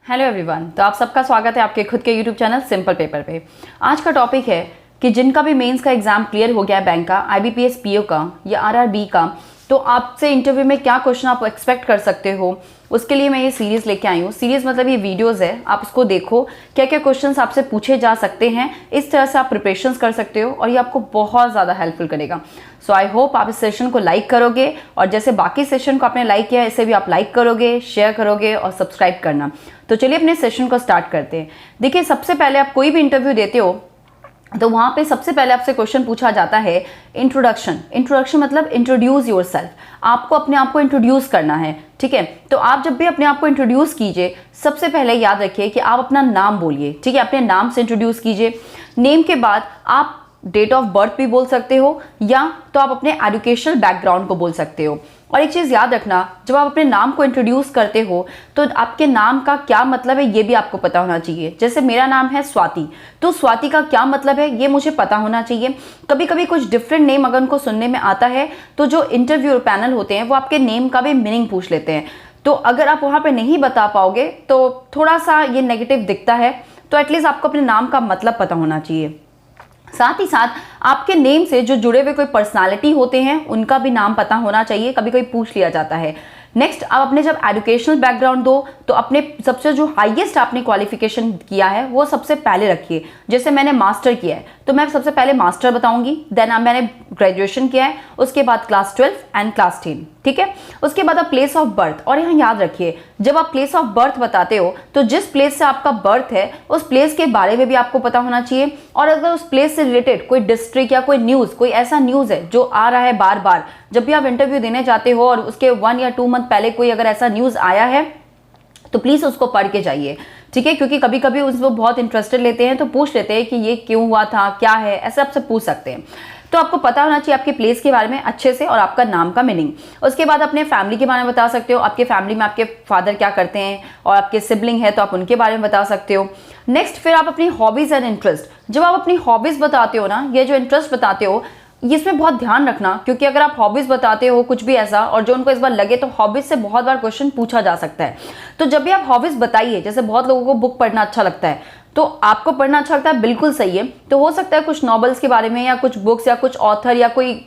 Hello everyone, तो आप सबका स्वागत है आपके खुद के यूट्यूब चैनल सिंपल पेपर पे। आज का टॉपिक है कि जिनका भी मेंस का एग्जाम क्लियर हो गया है, बैंक का, आईबीपीएस पीओ का या आरआरबी का, तो आपसे इंटरव्यू में क्या क्वेश्चन आप एक्सपेक्ट कर सकते हो, उसके लिए मैं ये सीरीज़ लेके आई हूँ। सीरीज़ मतलब ये वीडियोज़ है, आप उसको देखो, क्या क्या क्वेश्चंस आपसे पूछे जा सकते हैं, इस तरह से आप प्रिपरेशंस कर सकते हो और ये आपको बहुत ज़्यादा हेल्पफुल करेगा। सो आई होप आप इस सेशन को लाइक करोगे और जैसे बाकी सेशन को आपने लाइक किया है, इसे भी आप लाइक करोगे, शेयर करोगे और सब्सक्राइब करना। तो चलिए अपने सेशन को स्टार्ट करते हैं। देखिए, सबसे पहले आप कोई भी इंटरव्यू देते हो तो वहाँ पे सबसे पहले आपसे क्वेश्चन पूछा जाता है इंट्रोडक्शन। इंट्रोडक्शन मतलब इंट्रोड्यूस योरसेल्फ, आपको अपने आप को इंट्रोड्यूस करना है। ठीक है, तो आप जब भी अपने आप को इंट्रोड्यूस कीजिए, सबसे पहले याद रखिए कि आप अपना नाम बोलिए। ठीक है, अपने नाम से इंट्रोड्यूस कीजिए। नेम के बाद आप डेट ऑफ बर्थ भी बोल सकते हो या तो आप अपने एजुकेशनल बैकग्राउंड को बोल सकते हो। और एक चीज़ याद रखना, जब आप अपने नाम को इंट्रोड्यूस करते हो तो आपके नाम का क्या मतलब है ये भी आपको पता होना चाहिए। जैसे मेरा नाम है स्वाति, तो स्वाति का क्या मतलब है ये मुझे पता होना चाहिए। कभी कभी कुछ डिफरेंट नेम अगर उनको सुनने में आता है तो जो इंटरव्यू पैनल होते हैं वो आपके नेम का भी मीनिंग पूछ लेते हैं। तो अगर आप वहाँ पर नहीं बता पाओगे तो थोड़ा सा ये नेगेटिव दिखता है। तो एटलीस्ट आपको अपने नाम का मतलब पता होना चाहिए। साथ ही साथ आपके नेम से जो जुड़े हुए कोई पर्सनालिटी होते हैं उनका भी नाम पता होना चाहिए, कभी कभी पूछ लिया जाता है। नेक्स्ट, आप अपने जब एजुकेशनल बैकग्राउंड दो तो अपने सबसे जो हाईएस्ट आपने क्वालिफिकेशन किया है वो सबसे पहले रखिए। जैसे मैंने मास्टर किया है तो मैं सबसे पहले मास्टर बताऊंगी, देन मैंने ग्रेजुएशन किया है, उसके बाद क्लास 12 एंड क्लास 10। ठीक है, उसके बाद आप प्लेस ऑफ बर्थ। और यहाँ याद रखिए, जब आप प्लेस ऑफ बर्थ बताते हो तो जिस प्लेस से आपका बर्थ है उस प्लेस के बारे में भी आपको पता होना चाहिए। और अगर उस प्लेस से रिलेटेड कोई डिस्ट्रिक्ट या कोई न्यूज़, कोई ऐसा न्यूज़ है जो आ रहा है बार बार, जब भी आप इंटरव्यू देने जाते हो और उसके 1 या 2 मंथ पहले कोई अगर ऐसा न्यूज़ आया है तो प्लीज़ उसको पढ़ के जाइए। ठीक है, क्योंकि कभी कभी उसको बहुत इंटरेस्टेड लेते हैं तो पूछ लेते हैं कि ये क्यों हुआ था, क्या है, ऐसे आपसे पूछ सकते हैं। तो आपको पता होना चाहिए आपके प्लेस के बारे में अच्छे से और आपका नाम का मीनिंग। उसके बाद अपने फैमिली के बारे में बता सकते हो, आपके फैमिली में आपके फादर क्या करते हैं और आपके सिबलिंग है तो आप उनके बारे में बता सकते हो। नेक्स्ट, फिर आप अपनी हॉबीज़ एंड इंटरेस्ट। जब आप अपनी हॉबीज़ बताते हो ना, ये जो इंटरेस्ट बताते हो, इसमें बहुत ध्यान रखना, क्योंकि अगर आप हॉबीज़ बताते हो कुछ भी ऐसा और जो उनको इस बार लगे तो हॉबीज़ से बहुत बार क्वेश्चन पूछा जा सकता है। तो जब भी आप हॉबीज़ बताइए, जैसे बहुत लोगों को बुक पढ़ना अच्छा लगता है तो आपको पढ़ना अच्छा लगता है, बिल्कुल सही है। तो हो सकता है कुछ नॉवेल्स के बारे में या कुछ बुक्स या कुछ ऑथर या कोई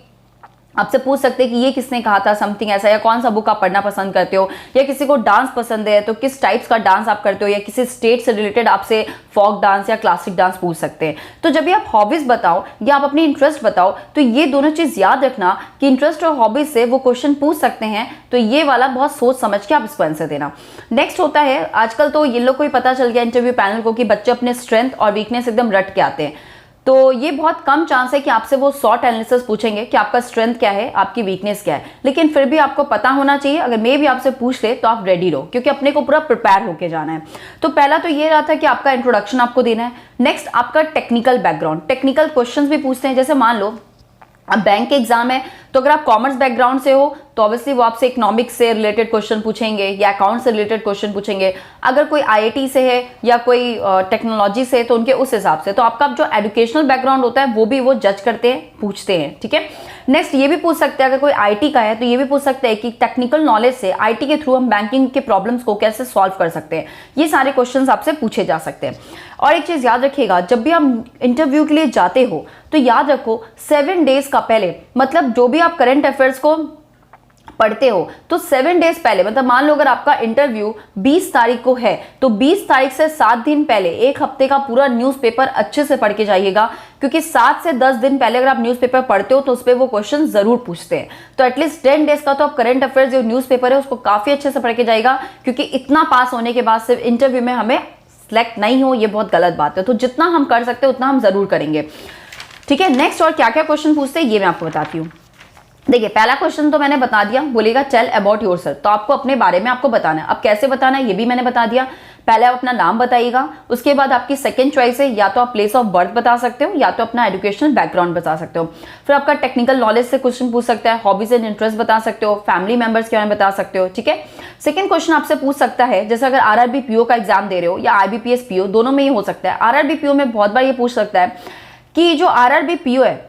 आपसे पूछ सकते हैं कि ये किसने कहा था, समथिंग ऐसा, या कौन सा बुक आप पढ़ना पसंद करते हो, या किसी को डांस पसंद है तो किस टाइप्स का डांस आप करते हो, या किसी स्टेट से रिलेटेड आपसे फोक डांस या क्लासिक डांस पूछ सकते हैं। तो जब भी आप हॉबीज बताओ या आप अपनी इंटरेस्ट बताओ तो ये दोनों चीज़ याद रखना कि इंटरेस्ट और हॉबीज से वो क्वेश्चन पूछ सकते हैं। तो ये वाला बहुत सोच समझ के आप इसको आंसर देना। नेक्स्ट होता है, आजकल तो ये लोग को भी पता चल गया इंटरव्यू पैनल को कि बच्चे अपने स्ट्रेंथ और वीकनेस एकदम रट के आते हैं। तो ये बहुत कम चांस है कि आपसे वो शॉर्ट एनालिसिस पूछेंगे कि आपका स्ट्रेंथ क्या है, आपकी वीकनेस क्या है, लेकिन फिर भी आपको पता होना चाहिए। अगर मे भी आपसे पूछ ले तो आप रेडी रहो, क्योंकि अपने को पूरा प्रिपेयर होके जाना है। तो पहला तो ये रहा था कि आपका इंट्रोडक्शन आपको देना है। नेक्स्ट, आपका टेक्निकल बैकग्राउंड। टेक्निकल क्वेश्चंस भी पूछते हैं, जैसे मान लो अब बैंक के एग्जाम है तो अगर आप कॉमर्स बैकग्राउंड से हो तो ऑब्वियसली वो आपसे इकोनॉमिक्स से रिलेटेड क्वेश्चन पूछेंगे या अकाउंट से रिलेटेड क्वेश्चन पूछेंगे। अगर कोई आईआईटी से है या कोई टेक्नोलॉजी से तो उनके उस हिसाब से। तो आपका जो एजुकेशनल बैकग्राउंड होता है वो भी वो जज करते हैं, पूछते हैं। ठीक है, नेक्स्ट ये भी पूछ सकते हैं, अगर कोई आईटी का है तो ये भी पूछ सकते हैं कि टेक्निकल नॉलेज से आईटी के थ्रू हम बैंकिंग के प्रॉब्लम्स को कैसे सॉल्व कर सकते हैं। ये सारे क्वेश्चंस आपसे पूछे जा सकते हैं। और एक चीज़ याद रखिएगा, जब भी आप इंटरव्यू के लिए जाते हो तो याद रखो 7 डेज का पहले, मतलब जो भी आप करंट अफेयर्स को पढ़ते हो तो 7 डेज पहले, मतलब मान लो अगर आपका इंटरव्यू 20 तारीख को है तो 20 तारीख से 7 दिन पहले, एक हफ्ते का पूरा न्यूज़पेपर अच्छे से पढ़ के जाइएगा, क्योंकि 7 से 10 दिन पहले अगर आप न्यूज़पेपर पढ़ते हो तो उस पर वो क्वेश्चन जरूर पूछते हैं। तो एटलीस्ट 10 डेज का तो आप करंट अफेयर्स जो न्यूज़पेपर है उसको काफ़ी अच्छे से पढ़ के जाएगा, क्योंकि इतना पास होने के बाद सिर्फ इंटरव्यू में हमें सेलेक्ट नहीं हो, ये बहुत गलत बात है। तो जितना हम कर सकते हैं उतना हम जरूर करेंगे। ठीक है, नेक्स्ट और क्या क्या क्वेश्चन पूछते हैं ये मैं आपको बताती हूँ। देखिए, पहला क्वेश्चन तो मैंने बता दिया, बोलेगा टेल अबाउट योरसेल्फ। तो आपको अपने बारे में आपको बताना है। अब कैसे बताना है ये भी मैंने बता दिया। पहले आप अपना नाम बताइएगा, उसके बाद आपकी सेकंड चॉइस है या तो आप प्लेस ऑफ बर्थ बता सकते हो या तो अपना एजुकेशनल बैकग्राउंड बता सकते हो। फिर आपका टेक्निकल नॉलेज से क्वेश्चन पूछ सकता है, हॉबीज एंड इंटरेस्ट बता सकते हो, फैमिली मेंबर्स के बारे में बता सकते हो। ठीक है, सेकंड क्वेश्चन आपसे पूछ सकता है, जैसे अगर आरआरबी पीओ का एग्जाम दे रहे हो या आईबीपीएस पीओ, दोनों में ही हो सकता है। आरआरबी पीओ में बहुत बार ये पूछ सकता है कि जो आरआरबी पीओ है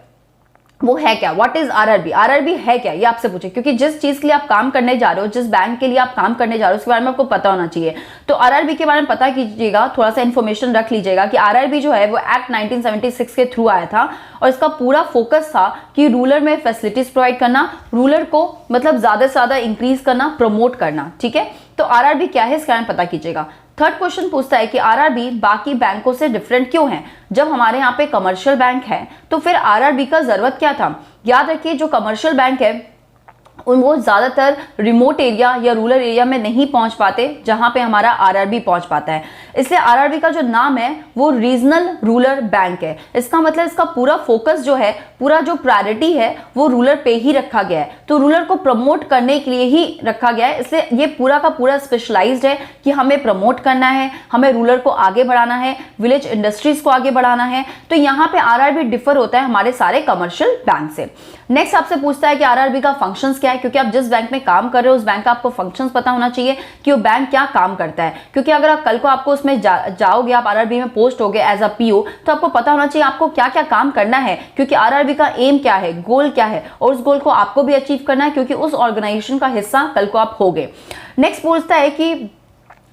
वो है क्या, व्हाट इज आरआरबी, आरआरबी है क्या, ये आपसे पूछे, क्योंकि जिस चीज के लिए आप काम करने जा रहे हो, जिस बैंक के लिए आप काम करने जा रहे हो, उसके बारे में आपको पता होना चाहिए। तो आरआरबी के बारे में पता कीजिएगा, थोड़ा सा इन्फॉर्मेशन रख लीजिएगा कि आरआरबी जो है वो एक्ट 1976 के थ्रू आया था, और इसका पूरा फोकस था कि रूरल में फैसिलिटीज प्रोवाइड करना, रूरल को मतलब ज्यादा से ज्यादा इंक्रीज करना, प्रमोट करना। ठीक है, तो आरआरबी क्या है इसके बारे में पता कीजिएगा। थर्ड क्वेश्चन पूछता है कि आरआरबी बाकी बैंकों से डिफरेंट क्यों है। जब हमारे यहाँ पे कमर्शियल बैंक है तो फिर आरआरबी का जरूरत क्या था। याद रखिए, जो कमर्शियल बैंक है वो ज्यादातर रिमोट एरिया या रूरल एरिया में नहीं पहुंच पाते, जहां पे हमारा आरआरबी पहुंच पाता है। इसलिए आरआरबी का जो नाम है वो रीजनल रूरल बैंक है। इसका मतलब इसका पूरा फोकस जो है, पूरा जो प्रायोरिटी है वो रूरल पे ही रखा गया है, तो रूरल को प्रमोट करने के लिए ही रखा गया है। इसलिए ये पूरा का पूरा स्पेशलाइज्ड है कि हमें प्रमोट करना है, हमें रूरल को आगे बढ़ाना है, विलेज इंडस्ट्रीज को आगे बढ़ाना है। तो यहाँ पे आरआरबी डिफर होता है हमारे सारे कमर्शियल बैंक से। नेक्स्ट आपसे पूछता है कि आरआरबी का फंक्शंस क्या है, क्योंकि आप जिस बैंक में काम कर रहे हो उस बैंक का आपको फंक्शंस पता होना चाहिए कि वो बैंक क्या काम करता है। क्योंकि अगर आप कल को आपको उसमें जाओगे, आप आरआरबी में पोस्ट होगे एज अ पीओ, तो आपको पता होना चाहिए आपको क्या क्या काम करना है, क्योंकि आरआरबी का एम क्या है, गोल क्या है, और उस गोल को आपको भी अचीव करना है, क्योंकि उस ऑर्गेनाइजेशन का हिस्सा कल को आप होगे। नेक्स्ट पूछता है कि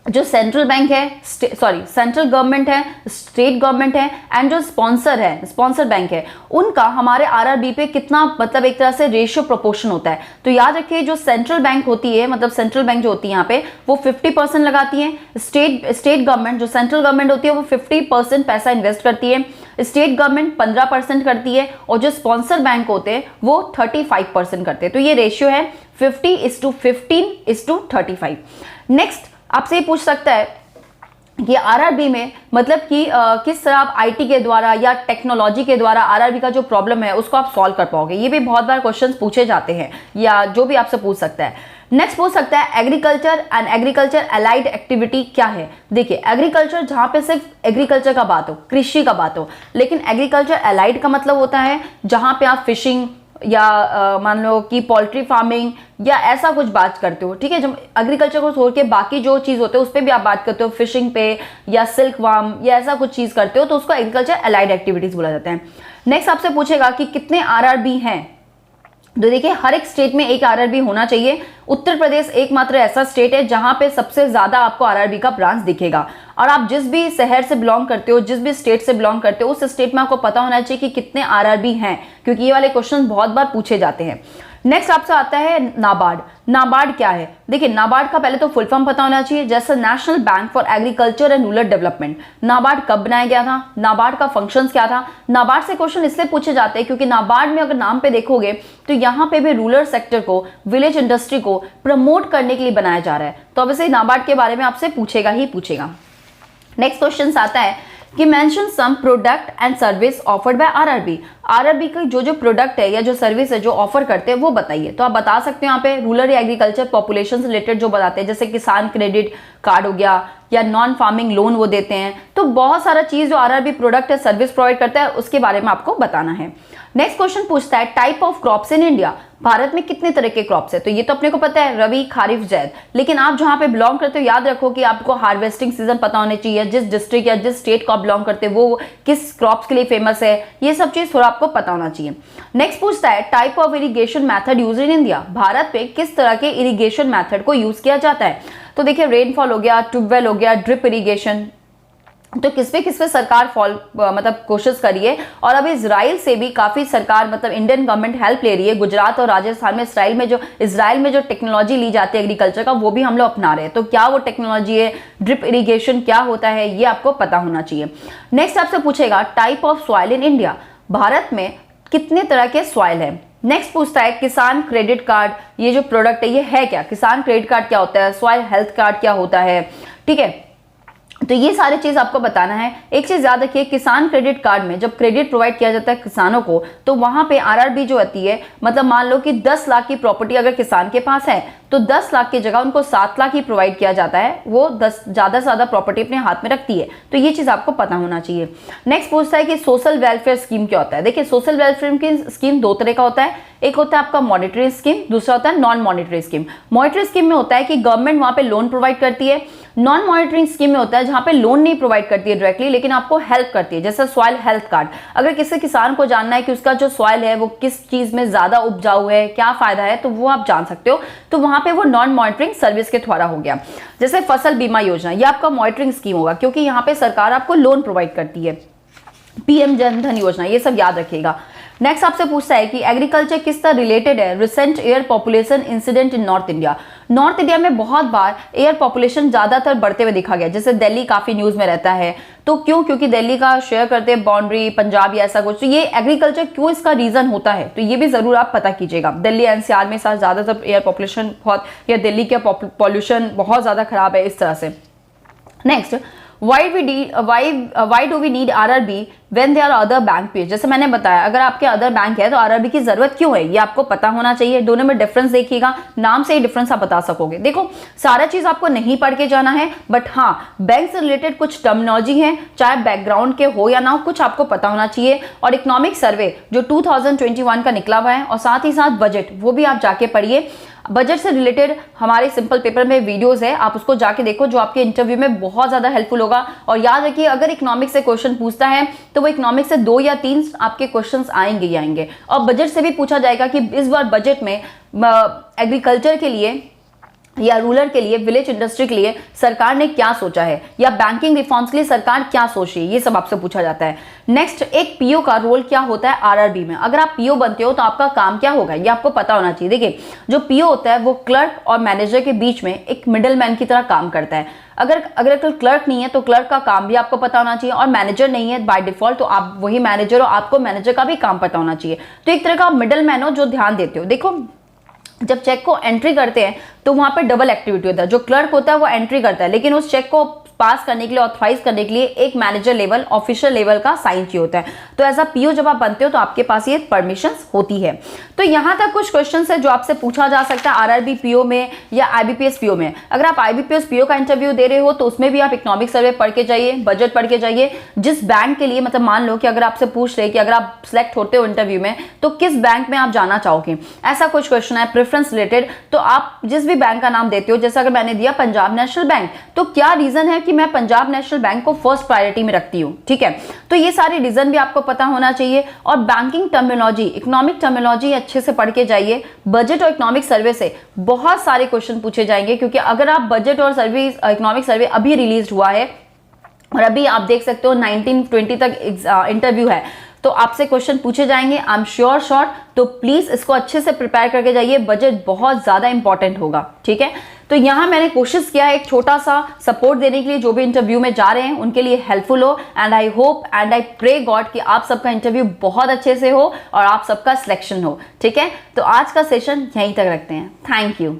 जो सेंट्रल बैंक है, सेंट्रल गवर्नमेंट है, स्टेट गवर्नमेंट है, एंड जो स्पॉन्सर बैंक है, उनका हमारे आरआरबी पे कितना मतलब एक तरह से रेशियो प्रोपोर्शन होता है। तो याद रखिए, जो सेंट्रल बैंक होती है, मतलब सेंट्रल बैंक जो होती है यहाँ पे, वो 50% लगाती है। स्टेट गवर्नमेंट, जो सेंट्रल गवर्नमेंट होती है, वो 50% पैसा इन्वेस्ट करती है। स्टेट गवर्नमेंट 15% करती है, और जो स्पॉन्सर बैंक होते हैं वो 35% करते हैं। तो ये रेशियो है 50:15:35। नेक्स्ट आपसे ये पूछ सकता है कि आरआरबी में मतलब कि किस तरह आप आईटी के द्वारा या टेक्नोलॉजी के द्वारा आरआरबी का जो प्रॉब्लम है उसको आप सॉल्व कर पाओगे। ये भी बहुत बार क्वेश्चंस पूछे जाते हैं, या जो भी आपसे पूछ सकता है। नेक्स्ट पूछ सकता है agriculture and agriculture allied activity क्या है। देखिए, एग्रीकल्चर जहां पे सिर्फ एग्रीकल्चर का बात हो, कृषि का बात हो, लेकिन एग्रीकल्चर अलाइड का मतलब होता है जहां पे आप फिशिंग या मान लो कि पोल्ट्री फार्मिंग या ऐसा कुछ बात करते हो। ठीक है, जब एग्रीकल्चर को छोड़ के बाकी जो चीज होते हैं उस पर भी आप बात करते हो, फिशिंग पे या सिल्क वार्म या ऐसा कुछ चीज करते हो, तो उसको एग्रीकल्चर अलाइड एक्टिविटीज बोला जाता है। नेक्स्ट आपसे पूछेगा कि कितने आरआरबी हैं। तो देखिए, हर एक स्टेट में एक आरआरबी होना चाहिए। उत्तर प्रदेश एकमात्र ऐसा स्टेट है जहां पे सबसे ज्यादा आपको आरआरबी का ब्रांच दिखेगा। और आप जिस भी शहर से बिलोंग करते हो, जिस भी स्टेट से बिलोंग करते हो, उस स्टेट में आपको पता होना चाहिए कि कितने आरआरबी हैं, क्योंकि ये वाले क्वेश्चन बहुत बार पूछे जाते हैं। नेक्स्ट आपसे आता है नाबार्ड। नाबार्ड क्या है? देखिए, नाबार्ड का पहले तो फुल फॉर्म पता होना चाहिए, जैसे national bank for agriculture and rural development. NABARD कब बनाया गया था, नाबार्ड का फंक्शंस क्या था। नाबार्ड से क्वेश्चन इसलिए पूछे जाते हैं क्योंकि नाबार्ड में अगर नाम पे देखोगे तो यहाँ पे भी रूरल सेक्टर को, विलेज इंडस्ट्री को प्रमोट करने के लिए बनाया जा रहा है। तो ऑब्वियसली नाबार्ड के बारे में आपसे पूछेगा ही पूछेगा। नेक्स्ट क्वेश्चन आता है कि mention some product and service offered by RRB. RRB का जो जो प्रोडक्ट है या जो सर्विस है जो ऑफर करते हैं वो बताइए। तो आप बता सकते हो यहाँ पे रूरल या एग्रीकल्चर पॉपुलेशन से रिलेटेड जो बताते हैं, जैसे किसान क्रेडिट कार्ड हो गया या नॉन फार्मिंग लोन वो देते हैं। तो बहुत सारा चीज जो आरआरबी प्रोडक्ट है, सर्विस प्रोवाइड करता है, उसके बारे में आपको बताना है। नेक्स्ट क्वेश्चन पूछता है type of crops in India. Bharat में कितने तरह के क्रॉप्स है? तो ये तो अपने को पता है, रबी, खारिफ, जैद। लेकिन आप जहां पे बिलोंग करते हो याद रखो कि आपको हार्वेस्टिंग सीजन पता होने चाहिए। जिस डिस्ट्रिक्ट या जिस स्टेट को आप बिलोंग करते हो वो किस क्रॉप्स के लिए फेमस है, ये सब चीज थोड़ा आपको पता होना चाहिए। नेक्स्ट पूछता है type of irrigation method use in India. Bharat में किस तरह के इरिगेशन मेथड को यूज किया जाता है? तो देखिए, रेनफॉल हो गया, ट्यूबवेल हो गया, ड्रिप इरिगेशन। तो किस पे सरकार मतलब कोशिश करी है। और अभी इजराइल से भी काफी सरकार मतलब इंडियन गवर्नमेंट हेल्प ले रही है। गुजरात और राजस्थान में इजराइल में जो टेक्नोलॉजी ली जाती है एग्रीकल्चर का, वो भी हम लोग अपना रहे हैं। तो क्या वो टेक्नोलॉजी है, ड्रिप इरिगेशन क्या होता है, ये आपको पता होना चाहिए। नेक्स्ट आपसे पूछेगा type of soil in India. Bharat में कितने तरह के सॉइल है? नेक्स्ट पूछता है किसान क्रेडिट कार्ड, ये जो प्रोडक्ट है ये है क्या? किसान क्रेडिट कार्ड क्या होता है? सॉइल हेल्थ कार्ड क्या होता है? ठीक है, तो ये सारी चीज आपको बताना है। एक चीज याद रखिए, किसान क्रेडिट कार्ड में जब क्रेडिट प्रोवाइड किया जाता है किसानों को, तो वहां पे आरआरबी जो आती है, मतलब मान लो कि 10 लाख की प्रॉपर्टी अगर किसान के पास है तो 10 लाख की जगह उनको 7 लाख ही प्रोवाइड किया जाता है, वो 10 ज़्यादा से ज़्यादा प्रॉपर्टी अपने हाथ में रखती है। तो ये चीज़ आपको पता होना चाहिए। नेक्स्ट पूछता है कि सोशल वेलफेयर स्कीम क्या होता है। देखिए, सोशल वेलफेयर की स्कीम दो तरह का होता है, एक होता है आपका मॉनेटरी स्कीम, दूसरा होता है non monetary scheme. Monetary scheme में होता है कि गवर्नमेंट वहां पे लोन प्रोवाइड करती है। नॉन मॉनेटरी स्कीम में होता है जहां पे लोन नहीं प्रोवाइड करती है डायरेक्टली, लेकिन आपको हेल्प करती है, जैसे सॉइल हेल्थ कार्ड। अगर किसी किसान को जानना है कि उसका जो सॉइल है वो किस चीज में ज्यादा उपजाऊ है, क्या फायदा है, तो वो आप जान सकते हो। तो वहां पे वो नॉन मॉनिटरिंग सर्विस के द्वारा हो गया। जैसे फसल बीमा योजना, ये आपका मॉनिटरिंग स्कीम होगा, क्योंकि यहाँ पे सरकार आपको लोन प्रोवाइड करती है। पीएम जन धन योजना, ये सब याद रखिएगा। नेक्स्ट आपसे पूछता है कि एग्रीकल्चर किस तरह रिलेटेड है recent air population incident in north India. North India में बहुत बार एयर पॉपुलेशन ज्यादातर बढ़ते हुए देखा गया, जैसे दिल्ली काफी न्यूज में रहता है। तो क्यों? क्योंकि दिल्ली का शेयर करते हैं बाउंड्री पंजाब या ऐसा कुछ। तो ये एग्रीकल्चर क्यों इसका रीजन होता है, तो ये भी जरूर आप पता कीजिएगा। दिल्ली एनसीआर में ज्यादातर एयर पॉपुलेशन बहुत, या दिल्ली का पॉल्यूशन बहुत ज्यादा खराब है, इस तरह से। Next, why do we need RRB when there are other bank page. जैसे मैंने बताया, अगर आपके अदर बैंक है तो RRB की जरूरत क्यों है, ये आपको पता होना चाहिए। दोनों में डिफरेंस देखिएगा, नाम से ही डिफरेंस आप बता सकोगे। देखो, सारा चीज आपको नहीं पढ़ के जाना है, बट हाँ, बैंक से रिलेटेड कुछ टर्मिनोलॉजी है, चाहे बैकग्राउंड के हो या ना हो, कुछ आपको पता होना चाहिए। और इकोनॉमिक सर्वे जो 2021 का निकला हुआ है, और साथ ही साथ बजट, वो भी आप जाके पढ़िए। बजट से रिलेटेड हमारे सिंपल पेपर में वीडियोस है, आप उसको जाके देखो, जो आपके इंटरव्यू में बहुत ज्यादा हेल्पफुल होगा। और याद रखिए, अगर इकोनॉमिक्स से क्वेश्चन पूछता है तो वो इकोनॉमिक्स से 2 या 3 आपके क्वेश्चंस आएंगे ही आएंगे। और बजट से भी पूछा जाएगा कि इस बार बजट में एग्रीकल्चर के लिए या रूरल के लिए, विलेज इंडस्ट्री के लिए सरकार ने क्या सोचा है, या बैंकिंग रिफॉर्म्स के लिए सरकार क्या सोच रही है, ये सब आपसे पूछा जाता है। नेक्स्ट, एक पीओ का रोल क्या होता है आरआरबी में। अगर आप पीओ बनते हो तो आपका काम क्या होगा, ये आपको पता होना चाहिए। देखिए, जो पीओ होता है वो क्लर्क और मैनेजर के बीच में एक मिडल मैन की तरह काम करता है। अगर क्लर्क नहीं है तो क्लर्क का काम भी आपको पता होना चाहिए, और मैनेजर नहीं है बाय डिफॉल्ट तो आप वही मैनेजर हो, आपको मैनेजर का भी काम पता होना चाहिए। तो एक तरह का मिडल मैन हो जो ध्यान देते हो। देखो, जब चेक को एंट्री करते हैं तो वहां पे डबल एक्टिविटी होता है। जो क्लर्क होता है वो एंट्री करता है, लेकिन उस चेक को पास करने के लिए, ऑथराइज करने के लिए एक मैनेजर लेवल, ऑफिशियल लेवल का साइन चाहिए होता है। तो एज अ पीओ जब आप बनते हो तो आपके पास ये परमिशंस होती है। तो यहां तक कुछ क्वेश्चंस है जो आपसे पूछा जा सकता है आरआरबी पीओ में या आईबीपीएस पीओ में। अगर आप आईबीपीएस पीओ का इंटरव्यू दे रहे हो तो उसमें भी आप इकोनॉमिक सर्वे पढ़ के जाइए, बजट पढ़ के जाइए। जिस बैंक के लिए, मतलब मान लो कि अगर आपसे पूछ रहे कि अगर आप सिलेक्ट होते हो इंटरव्यू में तो किस बैंक में आप जाना चाहोगे, ऐसा कुछ क्वेश्चन है प्रेफरेंस रिलेटेड, तो आप जिस भी बैंक का नाम देते हो, जैसे अगर मैंने दिया पंजाब नेशनल बैंक, तो क्या रीजन है कि मैं पंजाब नेशनल बैंक को फर्स्ट प्रायोरिटी में रखती हूँ, ठीक है। तो ये सारे रीजन भी आपको पता होना चाहिए। और बैंकिंग टर्मिनोलॉजी, इकोनॉमिक टर्मिनोलॉजी अच्छे से पढ़ के जाइए। बजट और इकोनॉमिक सर्वे से बहुत सारे क्वेश्चन पूछे जाएंगे, क्योंकि अगर आप बजट और सर्वे, इकोनॉमिक सर्वे अभी रिलीज हुआ है और अभी आप देख सकते हो 19-20 तक इंटरव्यू है, तो आपसे क्वेश्चन पूछे जाएंगे, आई एम श्योर शॉर्ट। तो प्लीज इसको अच्छे से प्रिपेयर करके जाइए, बजट बहुत ज्यादा इंपॉर्टेंट होगा, ठीक है। तो यहां मैंने कोशिश किया है एक छोटा सा सपोर्ट देने के लिए, जो भी इंटरव्यू में जा रहे हैं उनके लिए हेल्पफुल हो। And I hope and I pray God कि आप सबका इंटरव्यू बहुत अच्छे से हो और आप सबका सिलेक्शन हो, ठीक है। तो आज का सेशन यहीं तक रखते हैं। Thank you.